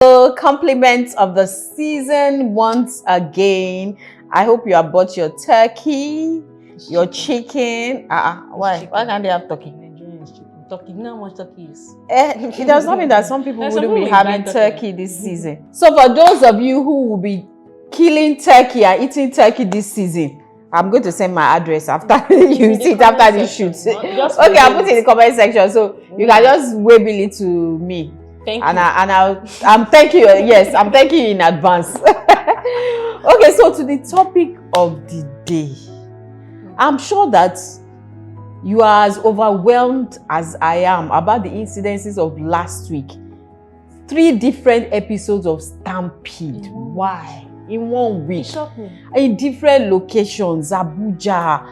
Compliments of the season once again. I hope you have bought your turkey, your chicken. Why can't they have turkey? Turkey, you know how much turkey is? It does not mean that some people wouldn't be having turkey this season. So for those of you who will be killing turkey and eating turkey this season, I'm going to send my address after you see it after the shoot. Okay, I'll put it in the comment section so you can just wave it to me. Thank and you. I'm thanking you. Yes, I'm thanking you in advance. Okay, so to the topic of the day, I'm sure that you are as overwhelmed as I am about the incidences of last week. 3 different episodes of stampede. Why? In 1 week. In different locations. Abuja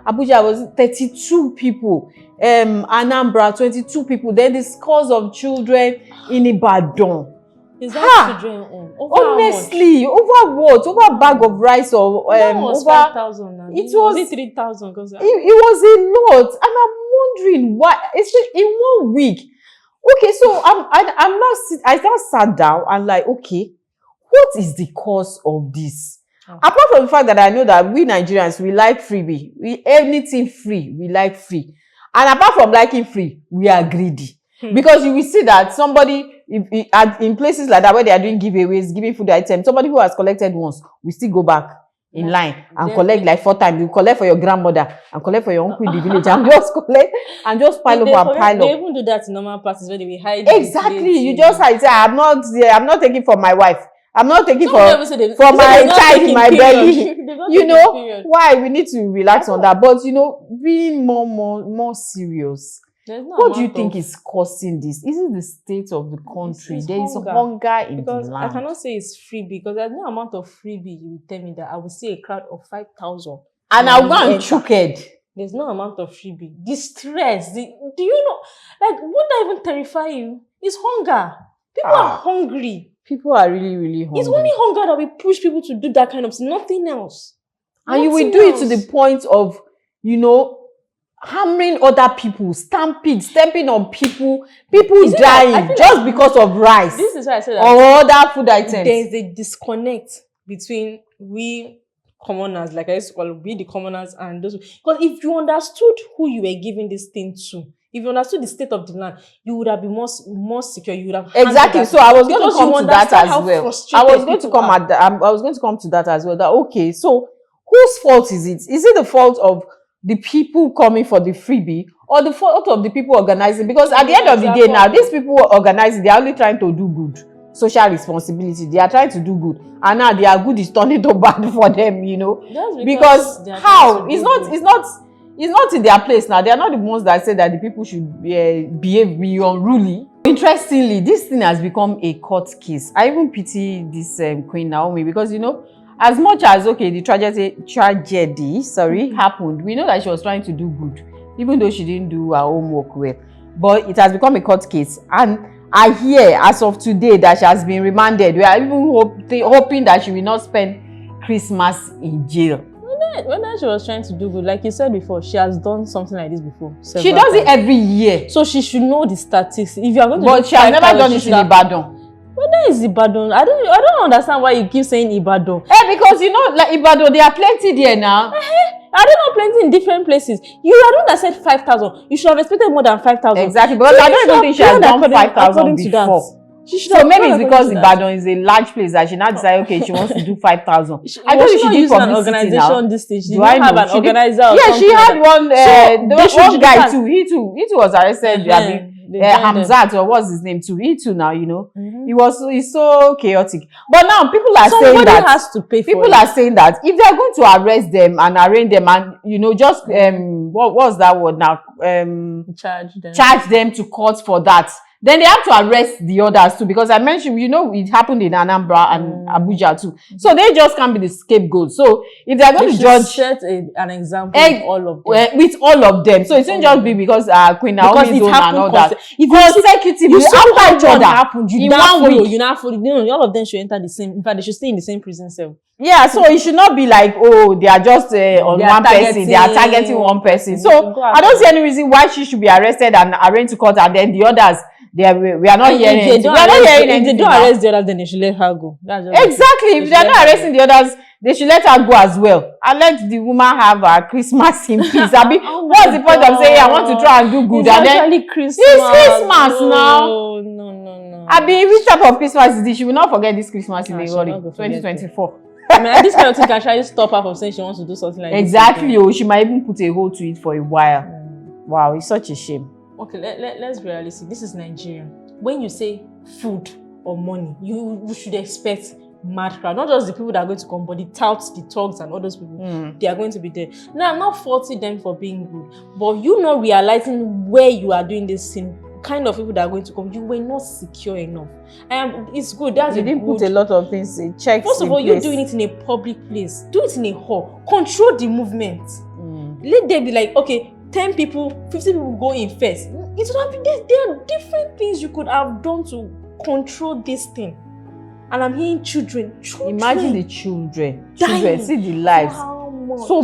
was 32 people. Anambra, 22 people. Then the scores of children in Ibadan. Is that children? Honestly, over what? Over a bag of rice or was over 5,000. It was 3,000. It was a lot, and I'm wondering why. It's just in 1 week. Okay, so I now sat down and like, okay, what is the cause of this? Apart from the fact that I know that we Nigerians, we like freebie. Anything free, we like free. And apart from liking free, we are greedy. Because you will see that somebody, in places like that where they are doing giveaways, giving food items, somebody who has collected once, will still go back in line and collect like 4 times. You collect for your grandmother and collect for your uncle in the village and just collect and just pile up and pile up. They even do that in normal parties where they will hide. Exactly. You just hide. Say, I'm not taking for my wife. I'm not taking for my child in my belly. You know why we need to relax on that. But you know, being more serious. What do you think is causing this? Is it the state of the country? There is hunger in the land. I cannot say it's freebie because there's no amount of freebie you will tell me that I will see a crowd of 5,000. And I'll go and choked. There's no amount of freebie. The stress, do you know, like, would that even terrify you? It's hunger. People are hungry. People are really, really hungry. It's only hunger that will push people to do that kind of thing, nothing else. And you will do it to the point of, you know, hammering other people, stamping on people dying just because of rice. This is why I said that. Or other food items. There's a disconnect between we commoners, like I used to call it, we the commoners and those. Because if you understood who you were giving this thing to, if you understood the state of the land, you would have been more secure. You would have exactly. So I was going to come to that as well. I was going to come to that as well. That okay. So whose fault is it? Is it the fault of the people coming for the freebie or the fault of the people organizing? Because at the end of the day now, these people organizing, they are only trying to do good. Social responsibility. They are trying to do good. And now their good is turning to bad for them, you know. Because how? It's not in their place now. They are not the ones that say that the people should behave unruly. Interestingly, this thing has become a court case. I even pity this Queen Naomi because, you know, as much as, okay, the tragedy happened, we know that she was trying to do good, even though she didn't do her homework well. But it has become a court case. And I hear, as of today, that she has been remanded. We are even hoping that she will not spend Christmas in jail. When she was trying to do good, like you said before, she has done something like this before. She does it every year. So she should know the statistics. If you are going to but she has never done it in Ibadan. Whether it's Ibadan, I don't understand why you keep saying Ibadan. Because you know, like Ibadan, there are plenty there now. I don't know, plenty in different places. You are the one that said 5,000. You should have expected more than 5,000. Exactly, but I don't even think she has done 5,000 before. So maybe it's because Ibadan is a large place that she now decided, okay, she wants to do 5,000. I thought she did an organization this stage. She do I didn't have an organizer. Yeah, she had one. One guy too. He too was arrested. Hamzat, or what's his name too? He too now, you know. He's so chaotic. But now people are saying that has to pay for people are saying that if they are going to arrest them and arraign them and, you know, just what's that word now? Charge them to court for that. Then they have to arrest the others too, because I mentioned, you know, it happened in Anambra and Abuja too. So they just can't be the scapegoat. So if they are going to judge, set an example with all of them. With all of them. So it shouldn't just be because Queen Naomi's own and all that. If consecutively after each other, happened, in 1 week, you not follow. No, all of them should enter the same. In fact, they should stay in the same prison cell. Yeah, so it should not be like, oh, they are just on one person. They are targeting one person. So I don't see any reason why she should be arrested and arraigned to court, and then the others, we are not hearing anything. We are not hearing anything. If they don't arrest the others, then they should let her go. Exactly. If they are not arresting the others, they should let her go as well. And let the woman have her Christmas in peace. I mean, what's the point of saying I want to try and do good? It's and actually Christmas. It's Christmas now. No. I mean, which type of Christmas is this? She will not forget this Christmas in the 2024. I mean, this kind of thing can actually stop her from saying she wants to do something like exactly. This. Oh, she might even put a hold to it for a while. Wow, it's such a shame. Okay, let's be realistic. This is Nigeria. When you say food or money, you should expect mad crowd. Not just the people that are going to come, but the touts, the thugs, and all those people. They are going to be there. Now, I'm not faulting them for being good, but you not realizing where you are doing this thing. Kind of people that are going to come, you were not secure enough. And it's good. That's you didn't put a lot of things in checks. First of all, you're doing it in a public place. Do it in a hall. Control the movement. Let them be like, okay, 10 people, 50 people go in first. It would have been there are different things you could have done to control this thing. And I'm hearing children. Imagine the children. Children, see the lives. So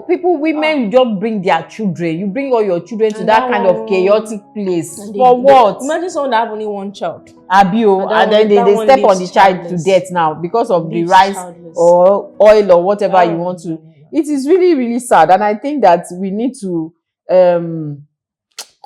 people, women just bring their children. You bring all your children to that kind of chaotic place. For what? Imagine someone that have only one child. Abio, and then they step on the child to death now because of the rice or oil or whatever you want to. It is really, really sad. And I think that we need to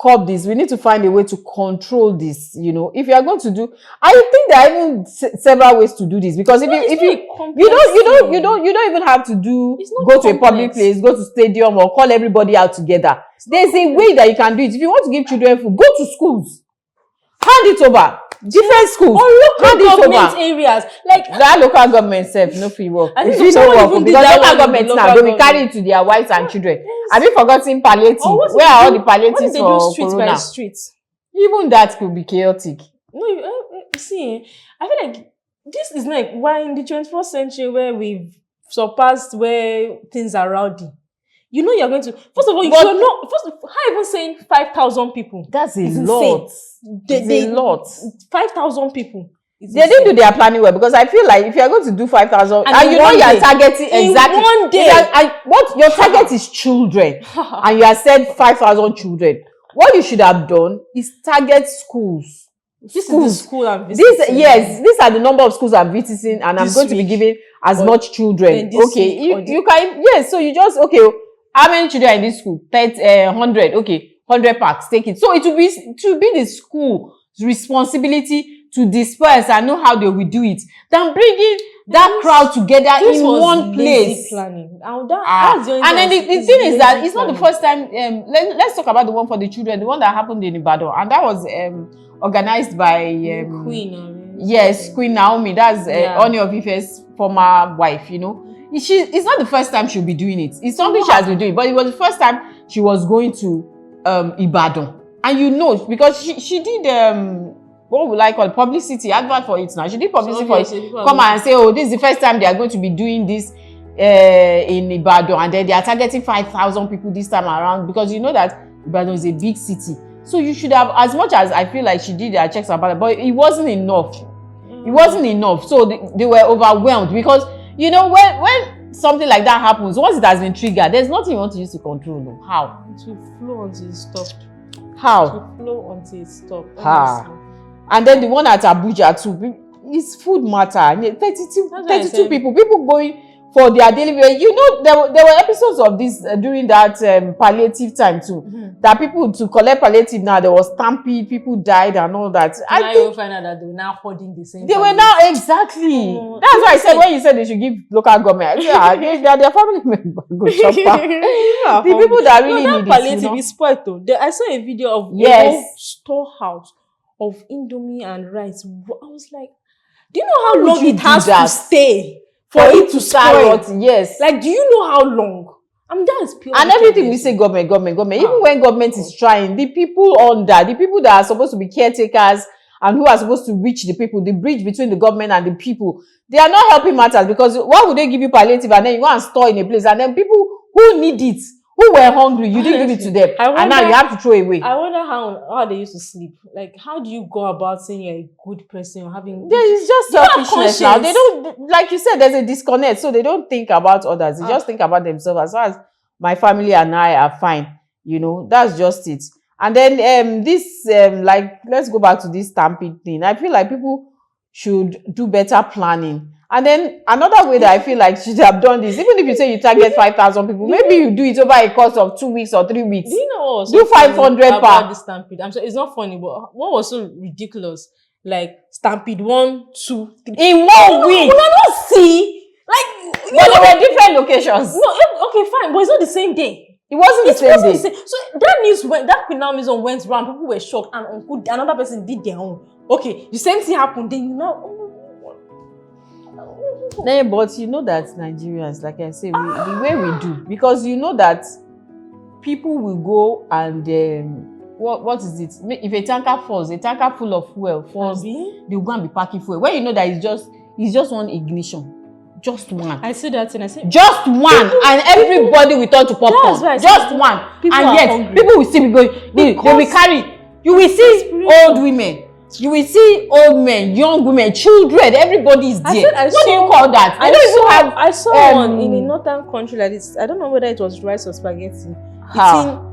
curb this. We need to find a way to control this. You know, if you are going to do, I think there are even several ways to do this, because if you don't even have to go to a public place, go to stadium, or call everybody out together. There's a way that you can do it. If you want to give children food, go to schools, hand it over. Different schools or local government areas, like that local government self no free work. If you don't work, because local government now they will carry it to their wives and children. Have you forgotten palliative? Where are all the palliatives for corona? Even that could be chaotic. No, see, I feel like this is like why in the 21st century where we've surpassed where things are rowdy. You know you're going to. First of all, you're not. How even saying 5,000 people? That's a lot. It's a lot. 5,000 people. They didn't do their planning well, because I feel like if you're going to do 5,000, and you know you're targeting exactly. One day. What your target is children, and you have said 5,000 children. What you should have done is target schools. This is the school I'm visiting. These are the number of schools I'm visiting, and I'm going to be giving as much children. Okay, you can. Yes, so you just how many children are in this school? 100. Okay, 100 packs. Take it. So it will be the school's responsibility to disperse and know how they will do it. Than bringing that crowd together in one place. Planning. And then the thing is that it's not the first time. Let's talk about the one for the children, the one that happened in Ibadan, and that was organized by Queen. Yes, Queen Naomi. That's Oni of Ife's former wife. You know. It's not the first time she'll be doing it. It's something she has been doing, but it was the first time she was going to Ibadan. And you know, because she did what would I call it? Publicity, advert for it now. She did publicity for it. Come and say, oh, this is the first time they are going to be doing this in Ibadan, and then they are targeting 5,000 people this time around, because you know that Ibadan is a big city. So you should have, as much as I feel like she did her checks and balances, but it wasn't enough. It wasn't enough. So they were overwhelmed, because you know, when something like that happens, once it has been triggered, there's nothing you want to use to control them. How? To flow until it stopped. How? To flow until it stopped. And then the one at Abuja too, is food matter. 32 people going for their daily wear. You know, there were episodes of this during that palliative time too. That people, to collect palliative now, there was stampede, people died and all that. I think find out that they were now holding the same. They were now, exactly. That's why I said, when you said they should give local government, they are their family members. Go shop the people that really need palliative is spoiled though. I saw a video of a storehouse of Indomie and rice. I was like, do you know how long it has to stay for it to spoil? Yes. Like, do you know how long? I mean, that is pure. And everything we say government. Even when government is trying, the people that are supposed to be caretakers and who are supposed to reach the people, the bridge between the government and the people, they are not helping matters, because why would they give you palliative and then you go and store in a place, and then people who need it, who were hungry, you didn't give it to them, and now you have to throw away. I wonder how they used to sleep. Like, how do you go about saying you're a good person or having? Yeah, it's just selfishness now. They don't, like you said, there's a disconnect, so they don't think about others. They just think about themselves. As far as my family and I are fine, you know, that's just it. And then this like, let's go back to this stampede thing. I feel like people should do better planning. And then another way that I feel like should have done this, even if you say you target 5,000 people, maybe you do it over a course of 2 weeks or 3 weeks. Do you know what was do 500 about per the stampede? I'm sorry, it's not funny, but what was so ridiculous? Like stampede 1, 2, 3 in 1 week. Well, I don't see. Like, but they were different locations. No, okay, fine, but it's not the same day. It wasn't the same day. So that news that Queen news went around, people were shocked, and another person did their own. Okay, the same thing happened. Then you know. No, but you know that Nigerians, like I say, the way we do, because you know that people will go and what is it? If a tanker falls, a tanker full of fuel falls, they'll go and be packing fuel. When you know that it's just one ignition. Just one. I see that thing. I see. Just one, and everybody will turn to popcorn. Just one, and yet people will still be going. They will carry. You will see old women. You will see old men, young women, children. Everybody is there. What do you call that? I saw one in a northern country like this. I don't know whether it was rice or spaghetti. How?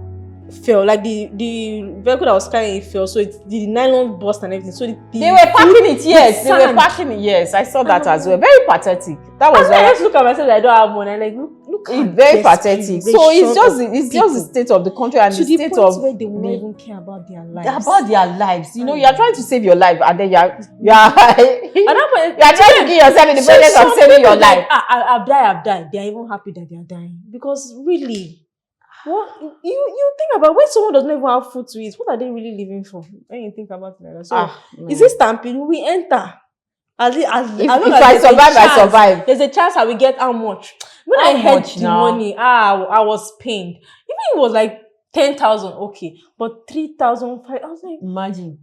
Fell, like the vehicle that was carrying it fell, so the nylon burst and everything. So they were packing it. Yes, they were packing it. Yes, I saw that as well. Very pathetic. That was. I just look at myself. I don't have money. I'm like, look. It's very pathetic. So it's just the state of the country and the state of where they won't even care about their lives. About their lives, you know, you are trying to save your life, and then you are trying to give yourself in the process of saving your life. I've died. They are even happy that they are dying, because really. What you think about when someone does not even have food to eat? What are they really living for? When you think about it like that. So is it stampede? We enter. If I survive, I survive. There's a chance I will get how much. When I heard the money, I was pained. Even it was like 10,000, okay, but 3,005. I was like, imagine.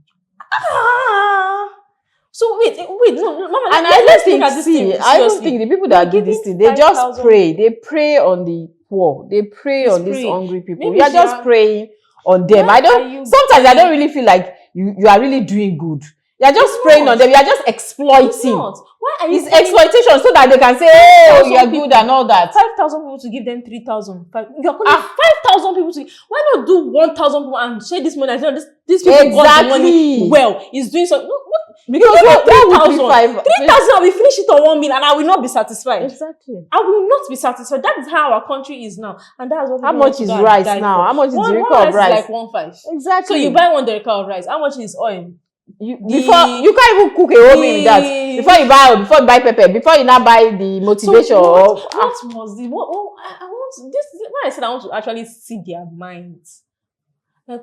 So wait, no, Mama. And I don't think the people that do this thing, they just pray. They pray on the poor. They pray on these hungry people. Maybe you are just praying on them. Sometimes I don't really feel like you are really doing good. You are just praying on them. You are just exploiting. Why are you? It's exploitation so that they can say, "Oh, you are good" and all that. 5,000 people to give them 3,000. You're calling 5,000 people to. Why not do 1,000 people and share this money? These people got the money well. It's doing something. Because what 3,000, I will finish it on 1 million, and I will not be satisfied. Exactly. I will not be satisfied. That is how our country is now, and that is what. How much is rice now? How much is the record of rice? Like 1.5. Exactly. So you buy one record of rice. How much is oil? You can't even cook a whole meal with that. Before you buy pepper, before you now buy the motivation. So what was the what? I want this. When I said I want to actually see their minds. Like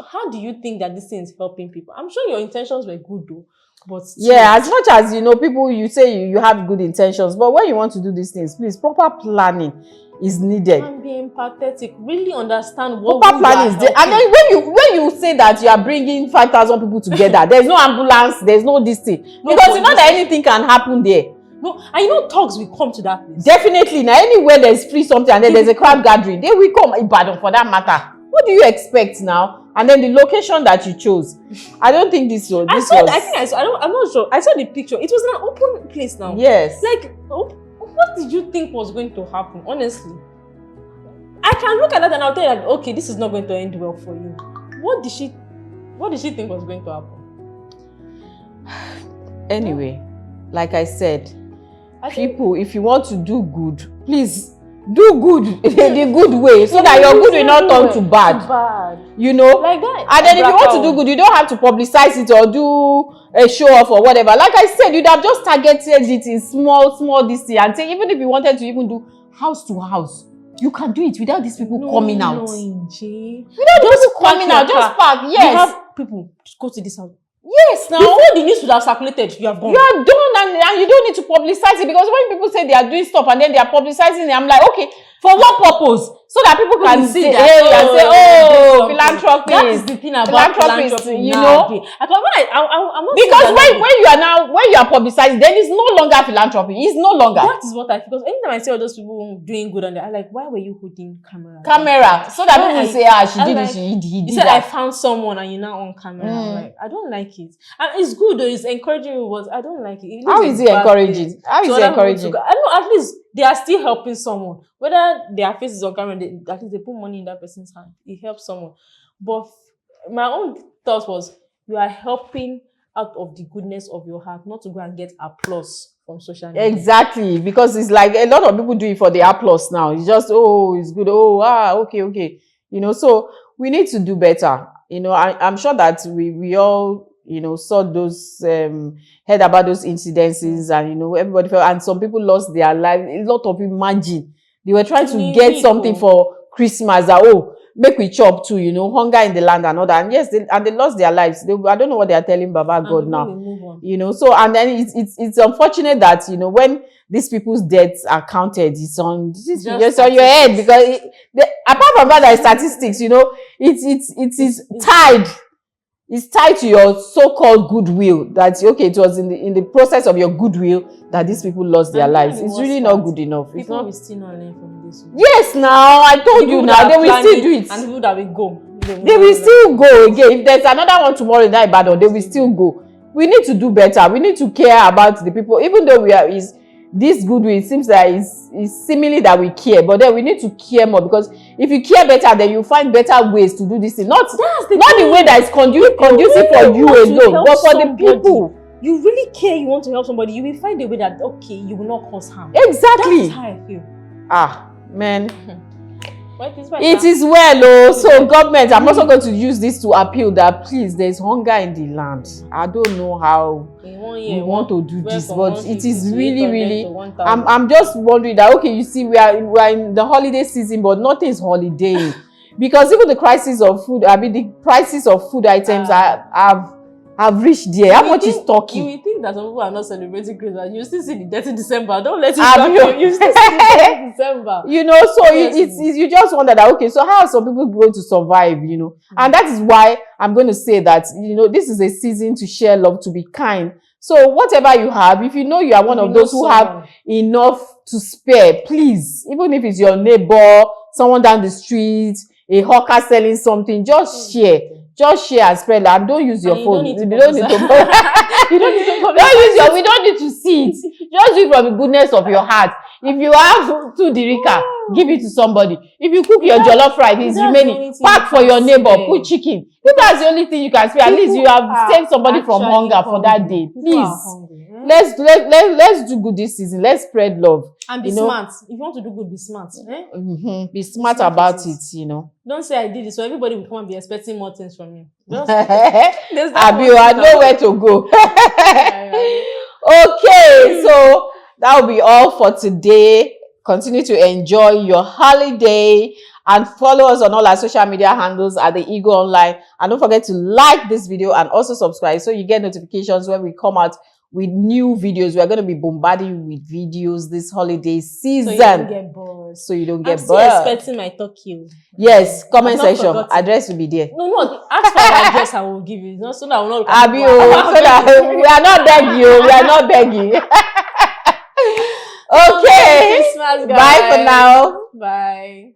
how do you think that this thing is helping people? I'm sure your intentions were good though, but yeah, as much as people, you say you have good intentions, but when you want to do these things, please, proper planning is needed. I'm being pathetic. Really understand what proper planning is there. And then when you say that you are bringing 5,000 people together, there's no ambulance, there's no this thing, because you know that anything can happen there. No, and you know thugs will come to that place. Definitely. Now anywhere there's free something and then there's a crowd gathering, they will come. Ibadan for that matter. What do you expect now? And then the location that you chose. I don't think this was. I'm not sure. I saw the picture. It was an open place now. Yes. Like, what did you think was going to happen? Honestly, I can look at that and I'll tell you that okay, this is not going to end well for you. What did she think was going to happen? Anyway, like I said, people, if you want to do good, please. Do good the good way so that your good will not turn to bad. You know? Like that. And then if you want to do good, you don't have to publicize it or do a show off or whatever. Like I said, you'd have just targeted it in small this thing and say, even if you wanted to even do house to house, you can do it without these people coming out. Without these people coming out, just park. Yes. You have people to go to this house. Yes, now. Before the news would have circulated, you have gone. You are done and you don't need to publicize it, because when people say they are doing stuff and then they are publicizing it, I'm like, okay, for what purpose? So that people can see that and say, oh, philanthropy. That is the thing about philanthropy, you know. Because when you are publicizing, then it's no longer philanthropy. It's no longer. That is what I feel. Because anytime I see all those people doing good on there, I'm like, why were you holding camera? So that people say, she did it, he did that. I found someone and you're now on camera. I'm like, I don't like it. And it's good though, it's encouraging, but I don't like it. How is it encouraging? How is it encouraging? I know, at least they are still helping someone. Whether their face is on camera, at least they put money in that person's hand. It helps someone. But my own thought was, you are helping out of the goodness of your heart, not to go and get applause from social media. Exactly, because it's like a lot of people do it for the applause now. It's just, oh, it's good. Oh, okay. So we need to do better. I'm sure that we all, saw those, heard about those incidences, and, everybody felt, and some people lost their life. A lot of people, imagine, they were trying to get something for Christmas, that, make we chop too, hunger in the land and all that. And yes, they lost their lives. I don't know what they are telling Baba God now. So, and then it's unfortunate that, when these people's deaths are counted, it's on your head, because apart from that, there is statistics, it is tied. It's tied to your so-called goodwill. That, okay, it was in the process of your goodwill that these people lost their lives. It's really not good enough. People will still not learn from this. Yes, now I told you now, they will still do it. And people that will go. They will still go again. If there's another one tomorrow in Ibadan, they will still go. We need to do better. We need to care about the people, even though this goodwill, it seems that it's seemingly that we care, but then we need to care more, because if you care better, then you find better ways to do this thing. Not the way that is conducive for you alone, but for the people. You really care, you want to help somebody, you will find a way that, okay, you will not cause harm. Exactly. That's how I feel. Man. It is well, so government, I'm also going to use this to appeal that, please, there's hunger in the land. I don't know how we want to do this, but it is really, I'm just wondering that, okay, you see, we are in the holiday season, but nothing is holidaying. Because even the crisis of food, the prices of food items have reached there. How much is turkey? You will think that some people are not celebrating Christmas. You still see the dirty December. Don't let it stop you. You still see the dirty December. So it's you just wonder that, okay, so how are some people going to survive, And that is why I'm going to say that, this is a season to share love, to be kind. So whatever you have, if you know you are one of those who have enough to spare, please, even if it's your neighbor, someone down the street, a hawker selling something, just share. Just share and spread, and don't use your phone. We don't need to see it. Just do it from the goodness of your heart. If you have 2 dirika, give it to somebody. If you cook your jollof rice, it's remaining. Pack for your neighbor. Put chicken. If that's the only thing you can spare, at least you have saved somebody from hunger for that day. Please. Let's do good this season. Let's spread love. And be smart. If you want to do good, be smart. Be smart about it, Don't say I did it, so everybody will come and be expecting more things from you. I know where to go. Okay, so that will be all for today. Continue to enjoy your holiday and follow us on all our social media handles at the Eagle Online. And don't forget to like this video and also subscribe so you get notifications when we come out with new videos. We are going to be bombarding you with videos this holiday season. So you don't get bored. I'm still expecting my turkey. Yes, comment section. Address will be there. No. Ask for the address, I will give you. Not so that I will not. So that we are not begging you. We are not begging. Okay. Christmas, guys. Bye for now. Bye.